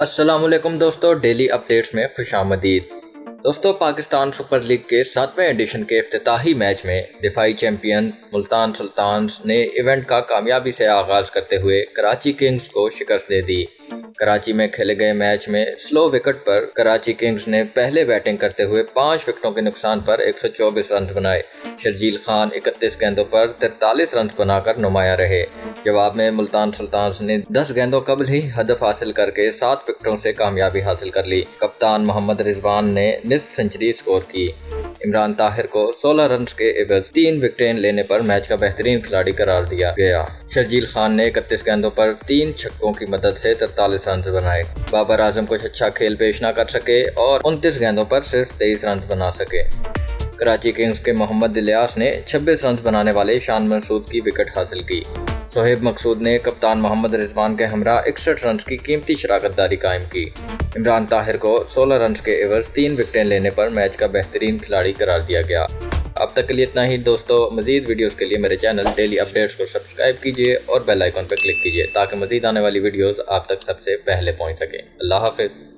अस्सलाम वालेकुम दोस्तों, डेली अपडेट्स में खुश आमदीद। दोस्तों, पाकिस्तान सुपर लीग के 7वें एडिशन के इफ्तिताही मैच में दिफाई चैंपियन मुल्तान सुल्तान्स ने इवेंट का कामयाबी से आगाज करते हुए कराची किंग्स को शिकस्त दे दी। कराची में खेले गए मैच में स्लो विकेट पर कराची किंग्स ने पहले बैटिंग करते हुए 5 विकेटों के नुकसान पर 124 रन बनाए। शर्जील खान 31 गेंदों पर 43 रन बनाकर नुमाया रहे। जवाब में मुल्तान सुल्तान्स ने 10 गेंदों कबल ही हदफ हासिल करके 7 विकेटों से कामयाबी हासिल कर ली। कप्तान मोहम्मद रिजवान ने निस्फ सेंचुरी स्कोर की। इमरान ताहिर को 16 रन के एवज 3 विकेटें लेने पर मैच का बेहतरीन खिलाड़ी करार दिया गया। शर्जील खान ने 31 गेंदों पर 3 छक्कों की मदद से 43 रन बनाए। बाबर आजम कुछ अच्छा खेल पेश न कर सके और 29 गेंदों पर सिर्फ 23 रन बना सके। कराची किंग्स के मोहम्मद इलियास ने 26 रन बनाने वाले शान मसूद की विकेट हासिल की। सोहेब मकसूद ने कप्तान मोहम्मद रिजवान के हमरा 61 रन की कीमती शराकतदारी कायम की। इमरान ताहिर को 16 रन के एवज 3 विकेटें लेने पर मैच का बेहतरीन खिलाड़ी करार दिया गया। अब तक के लिए इतना ही दोस्तों। मजीद वीडियोस के लिए मेरे चैनल डेली अपडेट्स को सब्सक्राइब कीजिए और बेल आइकन पर क्लिक कीजिए ताकि मजीद आने वाली वीडियोस आप तक सबसे पहले पहुंच सके। अल्लाह हाफिज।